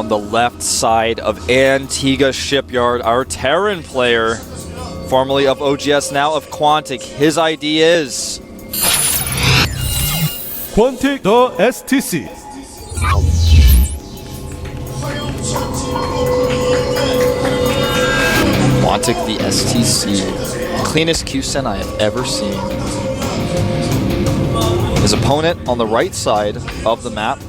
on the left side of Antigua Shipyard, our Terran player, formerly of OGS, now of Quantic. His ID is Quantic TheStC. Quantic TheStC. Cleanest QSen I have ever seen. His opponent on the right side of the map,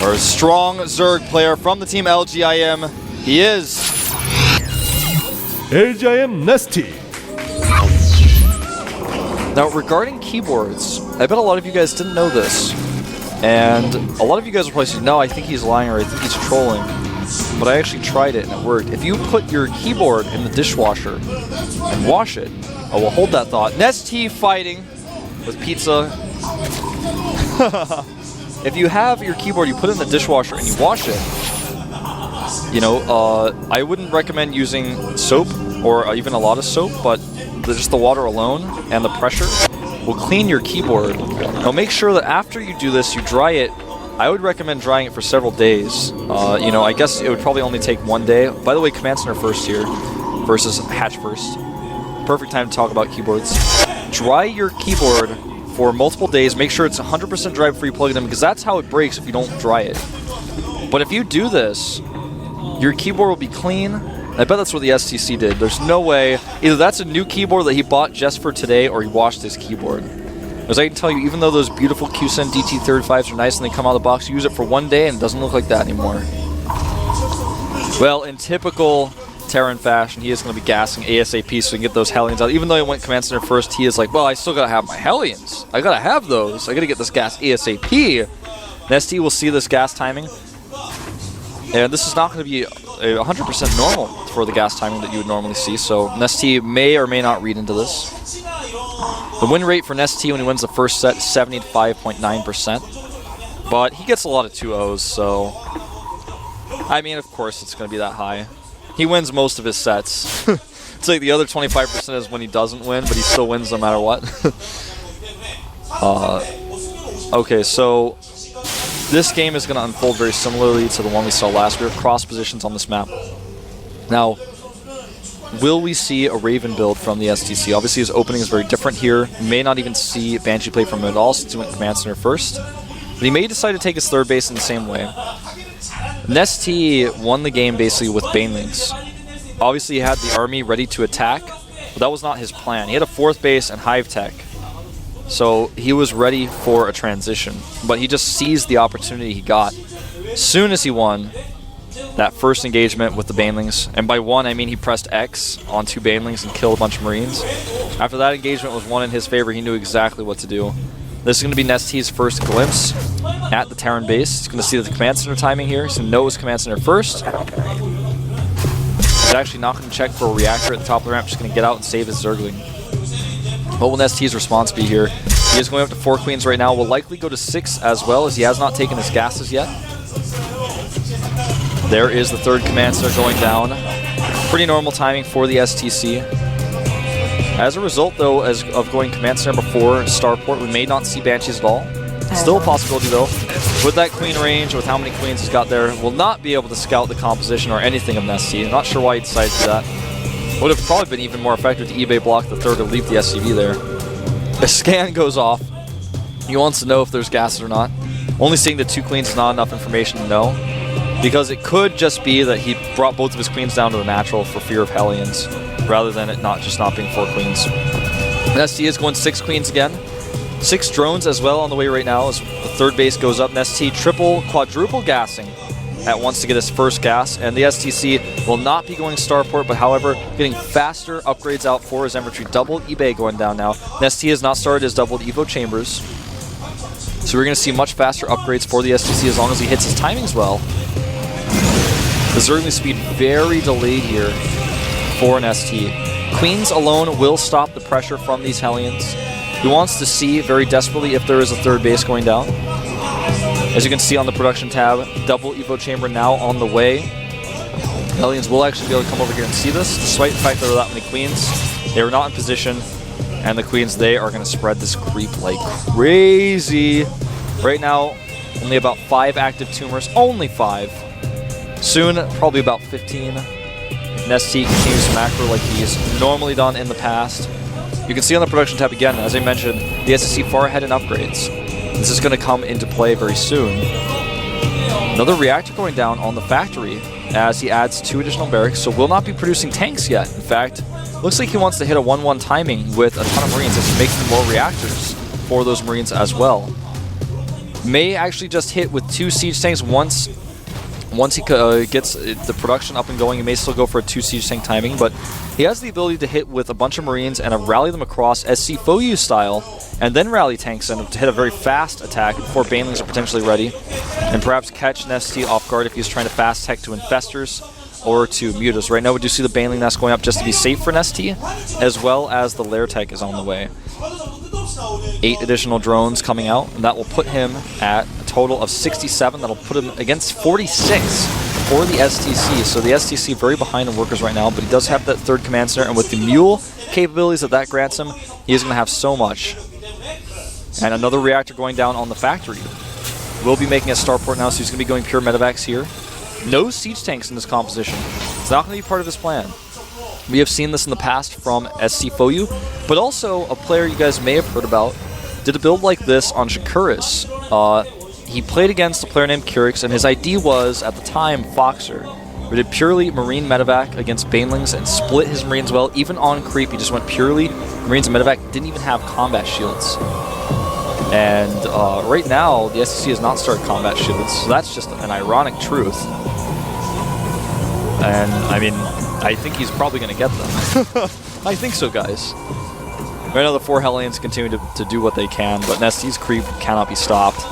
or a strong Zerg player from the team LGIM. He is LGIM NesTea. Now, regarding keyboards, I bet a lot of you guys didn't know this. And a lot of you guys will probably say, no, I think he's lying or I think he's trolling. But I actually tried it and it worked. If you put your keyboard in the dishwasher and wash it, I will hold that thought. NesTea fighting with pizza. If you have your keyboard, you put it in the dishwasher and you wash it, you know, I wouldn't recommend using soap or even a lot of soap, but just the water alone and the pressure will clean your keyboard. Now make sure that after you do this, you dry it. I would recommend drying it for several days. You know, I guess it would probably only take 1 day. By the way, Command Center first here versus Hatch first. Perfect time to talk about keyboards. Dry your keyboard for multiple days. Make sure it's 100% dry before you plug it in, because that's how it breaks if you don't dry it. But if you do this, your keyboard will be clean. I bet that's what the STC did. There's no way. Either that's a new keyboard that he bought just for today, or he washed his keyboard. As I can tell you, even though those beautiful QSen DT35s are nice and they come out of the box, you use it for 1 day and it doesn't look like that anymore. Well, in typical Terran fashion, he is going to be gassing ASAP so he can get those Hellions out. Even though he went Command Center first, he is like, well, I still got to have my Hellions. I got to have those. I got to get this gas ASAP. NesTea will see this gas timing. And this is not going to be 100% normal for the gas timing that you would normally see, so NesTea may or may not read into this. The win rate for NesTea when he wins the first set is 75.9%, but he gets a lot of 2-0s, so I mean, of course it's going to be that high. He wins most of his sets. It's like the other 25% is when he doesn't win, but he still wins no matter what. Okay, so this game is going to unfold very similarly to the one we saw last. We have cross positions on this map. Now, will we see a Raven build from the STC? Obviously, his opening is very different here. You may not even see Banshee play from him at all since he went Command Center first. But he may decide to take his third base in the same way. NesTea won the game basically with Banelings. Obviously, he had the army ready to attack, but that was not his plan. He had a fourth base and Hive Tech. So he was ready for a transition, but he just seized the opportunity he got. As soon as he won that first engagement with the Banelings, and by one I mean he pressed X on 2 Banelings and killed a bunch of Marines. After that engagement was won in his favor, he knew exactly what to do. This is going to be NesTea's first glimpse at the Terran base. He's going to see the Command Center timing here. He's going to know his Command Center first. He's actually not going to check for a reactor at the top of the ramp, just going to get out and save his Zergling. What will NesTea's response be here? He is going up to 4 queens right now. Will likely go to 6 as well, as he has not taken his gases yet. There is the third Command Center going down. Pretty normal timing for the STC. As a result, though, of going Command Center before Starport, we may not see Banshees at all. Still a possibility, though. With that queen range, with how many queens he's got there, will not be able to scout the composition or anything of NesTea. Not sure why he decided to do that. Would have probably been even more effective to eBay block the third or leave the SCV there. A scan goes off. He wants to know if there's gases or not. Only seeing the 2 queens is not enough information to know, because it could just be that he brought both of his queens down to the natural for fear of Hellions, rather than it not being 4 queens. NesTea is going 6 queens again. 6 drones as well on the way right now as the third base goes up. NesTea triple, quadruple gassing at once to get his first gas, and the STC will not be going Starport, but however, getting faster upgrades out for his infantry. Double eBay going down now. NesTea has not started his doubled Evo chambers, so we're going to see much faster upgrades for the STC as long as he hits his timings well. The Zergling speed very delayed here for NesTea. Queens alone will stop the pressure from these Hellions. He wants to see very desperately if there is a third base going down. As you can see on the production tab, double Evo chamber now on the way. Hellions will actually be able to come over here and see this, despite the fact there are that many queens. They are not in position, and the queens, they are going to spread this creep like crazy. Right now, only about 5 active tumors, only 5. Soon, probably about 15. NesTea continues to macro like he's normally done in the past. You can see on the production tab again, as I mentioned, the STC far ahead in upgrades. This is going to come into play very soon. Another reactor going down on the factory as he adds 2 additional barracks, so will not be producing tanks yet. In fact, looks like he wants to hit a 1-1 timing with a ton of Marines as he's making more reactors for those Marines as well. May actually just hit with 2 siege tanks once he gets the production up and going. He may still go for a 2 siege tank timing, but he has the ability to hit with a bunch of Marines and rally them across SC Foyu style, and then rally tanks and to hit a very fast attack before Banelings are potentially ready, and perhaps catch NesTea off guard if he's trying to fast tech to Infestors or to Mutas. Right now we do see the Baneling nest going up just to be safe for NesTea, as well as the Lair tech is on the way. 8 additional drones coming out, and that will put him at a total of 67. That'll put him against 46 for the STC. So the STC very behind in workers right now, but he does have that 3rd command center, and with the mule capabilities that grants him, he is going to have so much. And another reactor going down on the factory. Will be making a starport now, so he's going to be going pure medevacs here. No siege tanks in this composition. It's not going to be part of his plan. We have seen this in the past from SC Foyu, but also a player you guys may have heard about did a build like this on Shakuris. He played against a player named Curix, and his ID was, at the time, Foxer. We did purely Marine medevac against Banelings and split his Marines well. Even on creep, he just went purely Marines and medevac, didn't even have combat shields. And right now, the STC has not started combat shields, so that's just an ironic truth. And, I mean, I think he's probably going to get them. I think so, guys. Right now, the 4 Hellions continue to do what they can, but NesTea's creep cannot be stopped.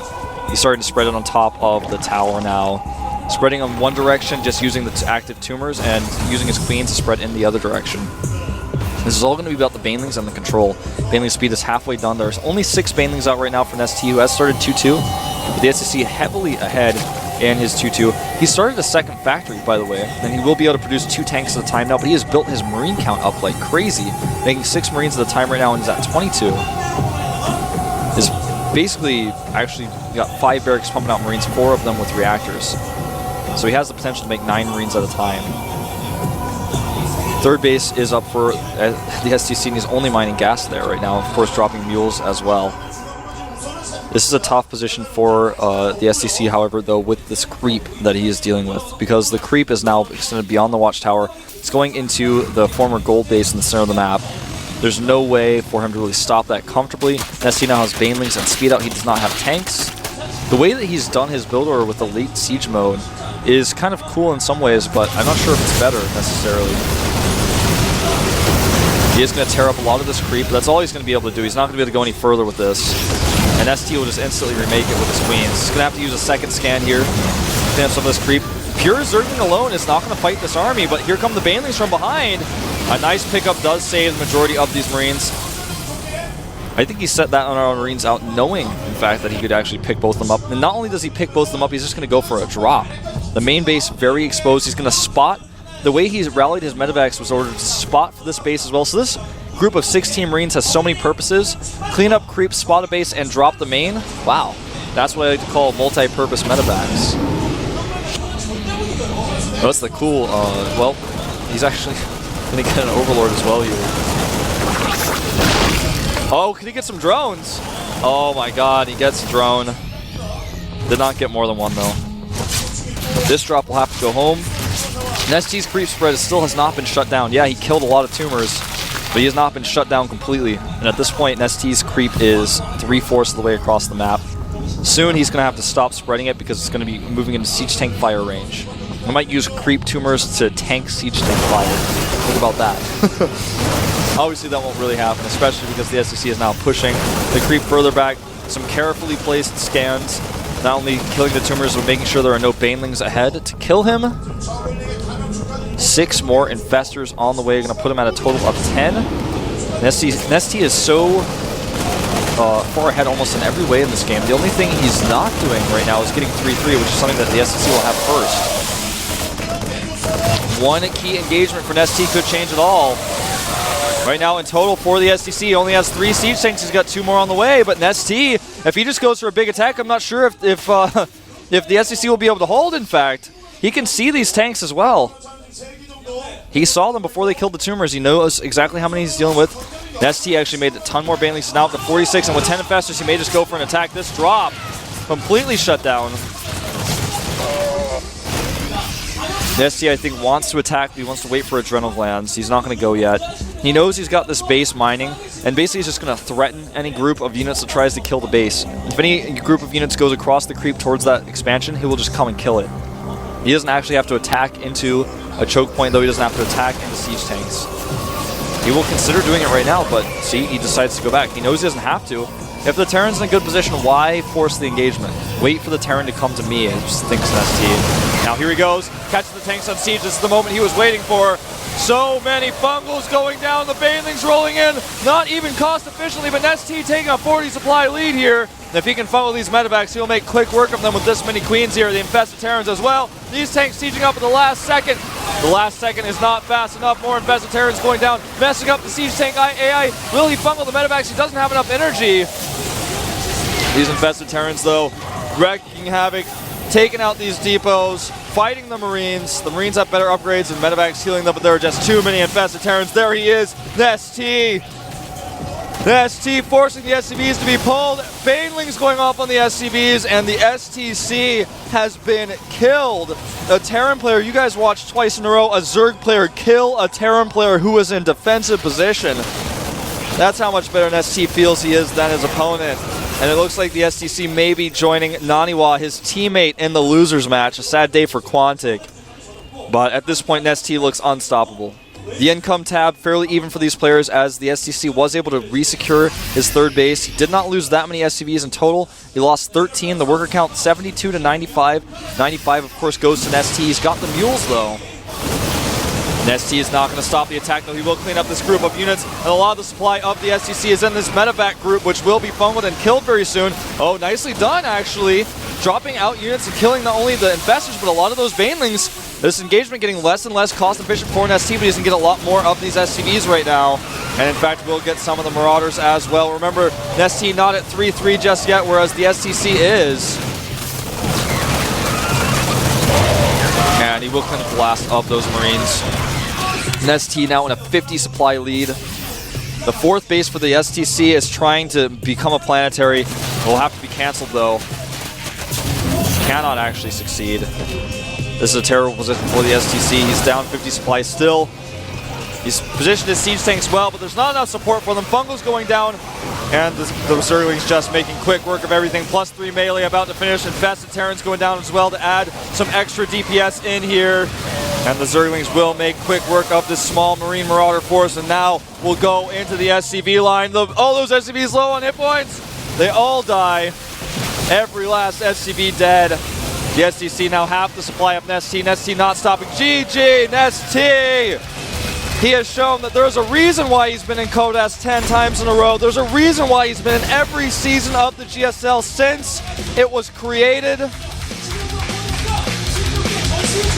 He's starting to spread it on top of the tower now. Spreading in one direction, just using the active tumors, and using his queens to spread in the other direction. This is all going to be about the Banelings and the control. Baneling speed is halfway done. There's only 6 Banelings out right now for NesTea, who has started 2-2. But the STC heavily ahead in his 2-2. He started a 2nd factory, by the way, and he will be able to produce 2 tanks at a time now, but he has built his Marine count up like crazy, making 6 Marines at a time right now, and he's at 22. He's basically actually got 5 barracks pumping out Marines, 4 of them with reactors. So he has the potential to make 9 Marines at a time. 3rd base is up for the STC, and he's only mining gas there right now, of course dropping mules as well. This is a tough position for the STC, however, though, with this creep that he is dealing with, because the creep is now extended beyond the watchtower. It's going into the former gold base in the center of the map. There's no way for him to really stop that comfortably. NesTea now has Banelings and speed out. He does not have tanks. The way that he's done his build order with the late siege mode is kind of cool in some ways, but I'm not sure if it's better necessarily. He is going to tear up a lot of this creep, but that's all he's going to be able to do. He's not going to be able to go any further with this. And ST will just instantly remake it with his queens. He's going to have to use a 2nd scan here to clean up some of this creep. Pure Zergling alone is not going to fight this army, but here come the Banelings from behind. A nice pickup does save the majority of these Marines. I think he set that on our Marines out knowing, in fact, that he could actually pick both of them up. And not only does he pick both of them up, he's just going to go for a drop. The main base very exposed. He's going to spot. The way he's rallied his medevacs was ordered to spot for this base as well. So this group of 16 Marines has so many purposes. Clean up creep, spot a base, and drop the main. Wow. That's what I like to call multi-purpose medevacs. That's the cool, well, he's actually going to get an Overlord as well here. Oh, can he get some drones? Oh my god, he gets a drone. Did not get more than one though. This drop will have to go home. NesTea's creep spread still has not been shut down. Yeah, he killed a lot of tumors, but he has not been shut down completely. And at this point, NesTea's creep is 3/4 of the way across the map. Soon he's going to have to stop spreading it because it's going to be moving into siege tank fire range. I might use creep tumors to tank siege tank fire. Think about that. Obviously that won't really happen, especially because the STC is now pushing the creep further back. Some carefully placed scans, not only killing the tumors, but making sure there are no Banelings ahead to kill him. 6 more Infestors on the way, going to put him at a total of 10. NesTea is so far ahead almost in every way in this game. The only thing he's not doing right now is getting 3-3, which is something that the STC will have first. One key engagement for NesTea could change it all. Right now in total for the STC, he only has 3 siege tanks. He's got 2 more on the way, but NesTea, if he just goes for a big attack, I'm not sure if the STC will be able to hold, in fact. he can see these tanks as well. He saw them before they killed the tumors. He knows exactly how many he's dealing with. NesTea actually made a ton more banelings. He's now up to 46, and with 10 infestors, he may just go for an attack. This drop completely shut down. NesTea, I think, wants to attack, but he wants to wait for Adrenal Glands. He's not going to go yet. He knows he's got this base mining, and basically he's just going to threaten any group of units that tries to kill the base. If any group of units goes across the creep towards that expansion, he will just come and kill it. He doesn't actually have to attack into a choke point, though he doesn't have to attack into siege tanks. He will consider doing it right now, but see, he decides to go back. He knows he doesn't have to. If the Terran's in a good position, why force the engagement? Wait for the Terran to come to me, I just think NesTea. Now here he goes, catches the tanks on siege. This is the moment he was waiting for. So many fungals going down, the banelings rolling in, not even cost efficiently, but NesTea taking a 40 supply lead here. If he can funnel these medevacs, he'll make quick work of them with this many queens here. The infested Terrans as well. These tanks sieging up at the last second. The last second is not fast enough. More infested Terrans going down, messing up the siege tank AI. Will he funnel the medevacs? He doesn't have enough energy. These infested Terrans, though, wreaking havoc, taking out these depots, fighting the Marines. The Marines have better upgrades and medevacs healing them, but there are just too many infested Terrans. There he is, NesTea. NesTea forcing the SCVs to be pulled. Banelings going off on the SCVs, and the STC has been killed. A Terran player, you guys watched twice in a row, a Zerg player kill a Terran player who was in defensive position. That's how much better NesTea feels he is than his opponent. And it looks like the STC may be joining Naniwa, his teammate, in the losers match. A sad day for Quantic. But at this point, NesTea looks unstoppable. The income tab fairly even for these players, as the STC was able to resecure his third base. He did not lose that many SCVs in total. He lost 13. The worker count 72 to 95. 95, of course, goes to NesTea. He's got the mules, though. NesTea is not going to stop the attack, though. He will clean up this group of units, and a lot of the supply of the STC is in this medevac group, which will be funneled and killed very soon. Oh, nicely done, actually. Dropping out units and killing not only the infestors, but a lot of those banelings. This engagement getting less and less cost-efficient for NesTea, but he's going to get a lot more of these SCVs right now. And in fact, we'll get some of the Marauders as well. Remember, NesTea not at 3-3 just yet, whereas the STC is. And he will clean up the last of those Marines. NesTea now in a 50 supply lead. The fourth base for the STC is trying to become a planetary. It will have to be canceled, though. Cannot actually succeed. This is a terrible position for the STC. He's down 50 supply still. He's positioned his siege tanks well, but there's not enough support for them. Fungal's going down, and the Zerglings just making quick work of everything. +3 melee about to finish. Infested Terrans going down as well to add some extra DPS in here. And the Zerglings will make quick work of this small Marine Marauder force, and now we'll go into the SCV line. All those SCVs low on hit points. They all die. Every last SCV dead. The STC now half the supply of NesTea. NesTea not stopping. GG, NesTea! He has shown that there's a reason why he's been in Codas 10 times in a row. There's a reason why he's been in every season of the GSL since it was created.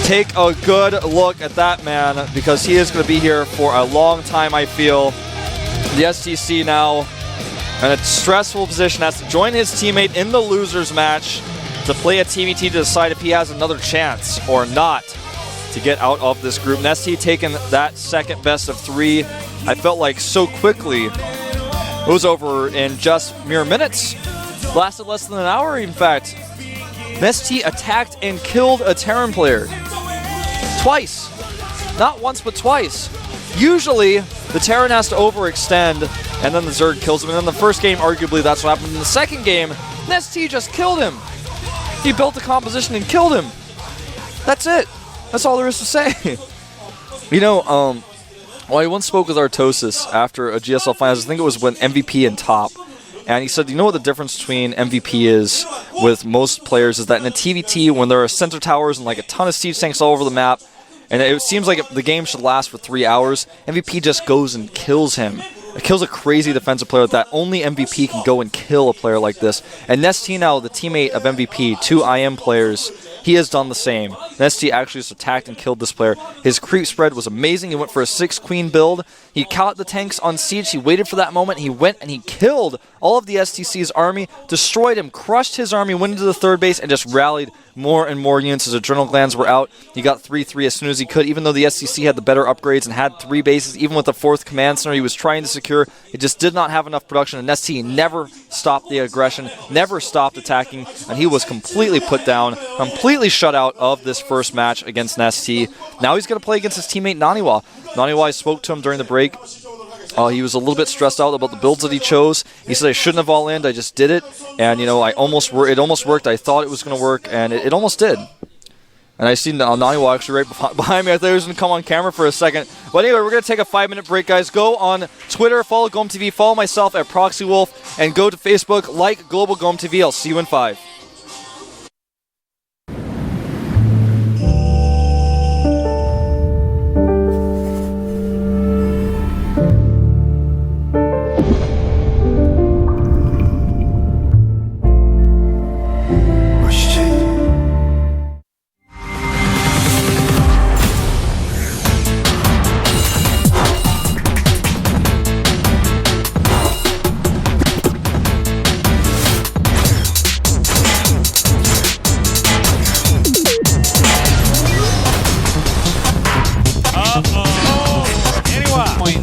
Take a good look at that man, because he is going to be here for a long time, I feel. The STC now in a stressful position, has to join his teammate in the losers match to play a TVT to decide if he has another chance or not to get out of this group. NesTea taking that second best of 3. I felt like so quickly. It was over in just mere minutes. Lasted less than an hour, in fact. NesTea attacked and killed a Terran player. Twice. Not once, but twice. Usually, the Terran has to overextend, and then the Zerg kills him. And in the first game, arguably, that's what happened. In the second game, NesTea just killed him. He built a composition and killed him. That's it. That's all there is to say. You know, well, I once spoke with Artosis after a GSL Finals. I think it was when MVP and top. And he said, you know what the difference between MVP is with most players is that in a TVT, when there are center towers and like a ton of siege tanks all over the map, and it seems like the game should last for 3 hours, MVP just goes and kills him. It kills a crazy defensive player like that. Only MVP can go and kill a player like this. And NesTea now, the teammate of MVP, 2 IM players, he has done the same. NesTea actually just attacked and killed this player. His creep spread was amazing. He went for a 6-queen build. He caught the tanks on siege. He waited for that moment. He went and he killed all of the STC's army, destroyed him, crushed his army, went into the third base, and just rallied more and more units. His adrenal glands were out. He got 3-3 as soon as he could, even though the STC had the better upgrades and had 3 bases. Even with the 4th command center he was trying to secure, it just did not have enough production. And NesTea never stopped the aggression, never stopped attacking, and he was completely put down, completely shut out of this first match against NesTea. Now he's going to play against his teammate Naniwa. Naniwa, I spoke to him during the break. He was a little bit stressed out about the builds that he chose. He said, I shouldn't have all-in, I just did it. And, you know, it almost worked. I thought it was going to work, and it almost did. And I see Naniwa actually right behind me. I thought he was going to come on camera for a second. But anyway, we're going to take a 5-minute break, guys. Go on Twitter, follow GOMTV, follow myself at ProxyWolf, and go to Facebook, like Global GOMTV. I'll see you in 5.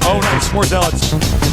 Oh, nice. More zealots.